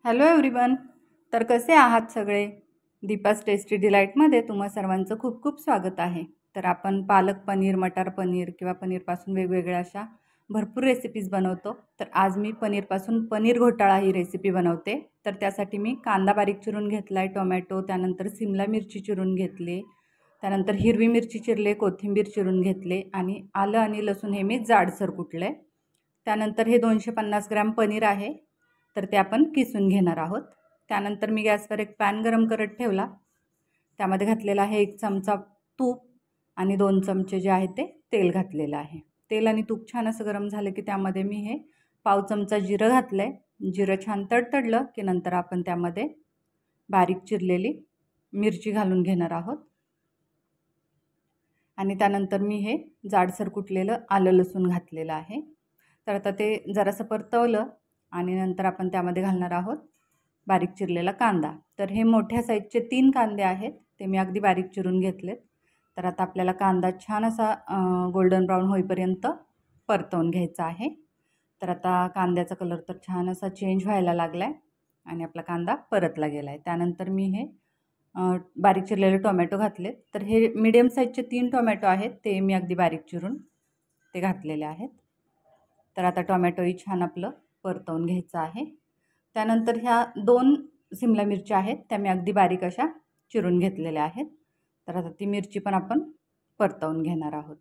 Hello everyone. तर कसे आहात सगळे? दीपास टेस्टी डिलाईटमध्ये तुम्हा सर्वांचं खूप खूप स्वागत आहे. तर आपण पालक पनीर, मटार पनीर किंवा पनीरपासून वेगवेगळ्या अशा भरपूर रेसिपीज बनवतो. तर आज मी पनीरपासून पनीर घोटाळा ही रेसिपी बनवते. तर त्यासाठी मी कांदा बारीक चिरून घेतला आहे, टोमॅटो, त्यानंतर सिमला मिरची चिरून घेतली, त्यानंतर हिरवी मिरची चिरले, कोथिंबीर चिरून घेतले आणि आलं आणि लसूण हे मी जाडसर कुटले. त्यानंतर हे 250 ग्रॅम पनीर आहे, तर ते आपण किसून घेणार आहोत. त्यानंतर मी गॅसवर एक पॅन गरम करत ठेवला. त्यामध्ये घातलेला आहे 1 चमचा तूप आणि 2 चमचे जे आहे ते तेल घातलेलं आहे. तेल आणि तूप छान असं गरम झालं की त्यामध्ये मी हे पाव चमचा जिरं घातलं आहे. जिरं छान तडतडलं की नंतर आपण त्यामध्ये बारीक चिरलेली मिरची घालून घेणार आहोत आणि त्यानंतर मी हे जाडसर कुटलेलं आलं लसूण घातलेलं आहे. तर आता ते जरासं परतवलं आणि नंतर आपण त्यामध्ये घालणार आहोत बारीक चिरलेला कांदा. तर हे मोठ्या साईजचे 3 कांदे आहेत, ते मी अगदी बारीक चिरून घेतलेत. तर आता आपल्याला कांदा छान असा गोल्डन ब्राऊन होईपर्यंत परतवून घ्यायचा आहे. तर आता कांद्याचा कलर तर छान असा चेंज व्हायला लागला आहे आणि आपला कांदा परतला गेला आहे. त्यानंतर मी हे बारीक चिरलेले टोमॅटो घातले. तर हे मीडियम साईजचे 3 टोमॅटो आहेत, ते मी अगदी बारीक चिरून ते घातलेले आहेत. तर आता टोमॅटोही छान आपलं परतवून घ्यायचं आहे. त्यानंतर ह्या 2 सिमला मिरच्या आहेत, त्या मी अगदी बारीक अशा चिरून घेतलेल्या आहेत. तर आता ती मिरची पण आपण परतवून घेणार आहोत.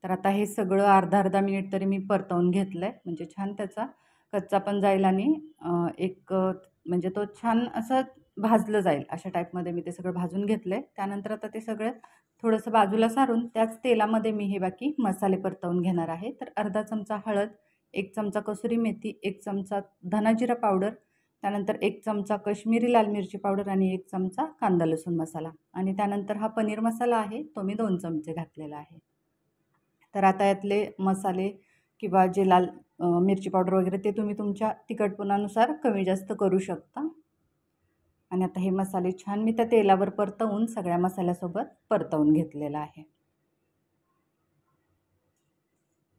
तर आता हे सगळं अर्धा मिनिट तरी मी परतवून घेतलं आहे, म्हणजे छान त्याचा कच्चा पण जाईल आणि म्हणजे तो छान असं भाजलं जाईल अशा टाईपमध्ये मी ते सगळं भाजून घेतलं आहे. त्यानंतर आता ते सगळं थोडंसं बाजूला सारून त्याच तेलामध्ये मी हे बाकी मसाले परतवून घेणार आहे. तर अर्धा चमचा हळद, 1 चमचा कसुरी मेथी, 1 चमचा धना जिरा पावडर, त्यानंतर 1 चमचा कश्मीरी लाल मिरची पावडर आणि 1 चमचा कांदा लसूण मसाला आणि त्यानंतर हा पनीर मसाला आहे, तो मी 2 चमचे घातलेला आहे. तर आता यातले मसाले किंवा जे लाल मिरची पावडर वगैरे ते तुम्ही तुमच्या तिखटपणानुसार कमी जास्त करू शकता. आणि आता हे मसाले छान मी त्या तेलावर परतवून सगळ्या मसाल्यासोबत परतवून घेतलेलं आहे.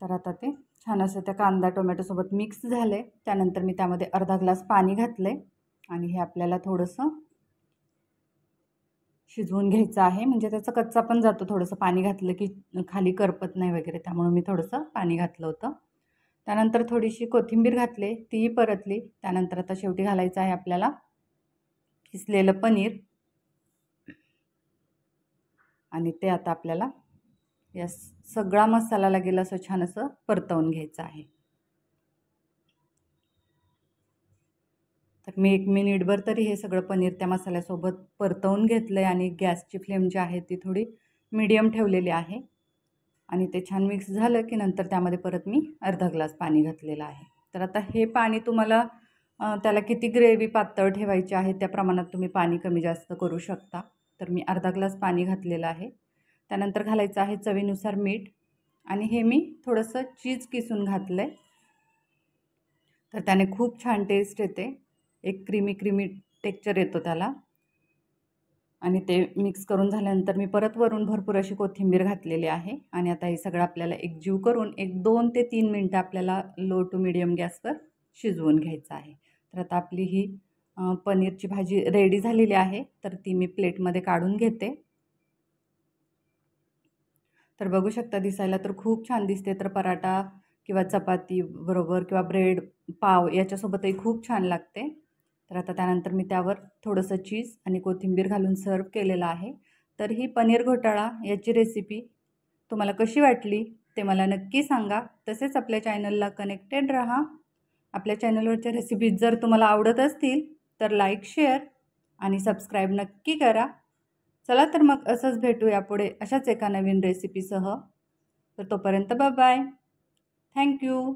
तर आता ते छान असं त्या कांदा टोमॅटोसोबत मिक्स झालं आहे. त्यानंतर मी त्यामध्ये अर्धा ग्लास पाणी घातलं आहे आणि हे आपल्याला थोडंसं शिजवून घ्यायचं आहे, म्हणजे त्याचा कच्चा पण जातो. थोडंसं पाणी घातलं की खाली करपत नाही वगैरे, त्यामुळे मी थोडंसं पाणी घातलं होतं. त्यानंतर थोडीशी कोथिंबीर घातली, तीही परतली. त्यानंतर आता शेवटी घालायचं आहे आपल्याला किसलेलं पनीर आणि ते आता आपल्याला या सगळा मसाला लागेल असं छान असं परतवून घ्यायचं आहे. तर मी 1 मिनिटभर तरी हे सगळं पनीर त्या मसाल्यासोबत परतवून घेतलं आहे आणि गॅसची फ्लेम जी आहे ती थोडी मीडियम ठेवलेली आहे आणि ते छान मिक्स झालं की नंतर त्यामध्ये परत मी अर्धा ग्लास पाणी घातलेलं आहे. तर आता हे पाणी तुम्हाला त्याला किती ग्रेव्ही पातळ ठेवायची आहे त्या प्रमाणात तुम्ही पाणी कमी जास्त करू शकता. तर मी अर्धा ग्लास पाणी घातलेलं आहे. त्यानंतर घालायचं आहे चवीनुसार मीठ आणि हे मी थोडंसं चीज किसून घातलं आहे. तर त्याने खूप छान टेस्ट येते, एक क्रीमी टेक्स्चर येतो त्याला. आणि ते मिक्स करून झाल्यानंतर मी परत वरून भरपूर अशी कोथिंबीर घातलेली आहे आणि आता हे सगळं आपल्याला एकजीव करून 2 ते 3 मिनटं आपल्याला लो टू मीडियम गॅसवर शिजवून घ्यायचं आहे. तर आता आपली ही पनीरची भाजी रेडी झालेली आहे. तर ती मी प्लेटमध्ये काढून घेते. तर बघू शकता दिसायला तर खूप छान दिसते. तर पराठा किंवा चपाती बरोबर किंवा ब्रेड, पाव याच्यासोबतही खूप छान लागते. तर आता त्यानंतर मी त्यावर थोडंसं चीज आणि कोथिंबीर घालून सर्व केलेलं आहे. तर ही पनीर घोटाळा याची रेसिपी तुम्हाला कशी वाटली ते मला नक्की सांगा. तसेच आपल्या चॅनलला कनेक्टेड राहा. आपल्या चॅनलवरच्या रेसिपीज जर तुम्हाला आवडत असतील तर लाईक, शेअर आणि सबस्क्राईब नक्की करा. चला तर मग असंच भेटूया पुढे अशाच एका नवीन रेसिपीसह. तर तोपर्यंत बाय बाय. थँक्यू.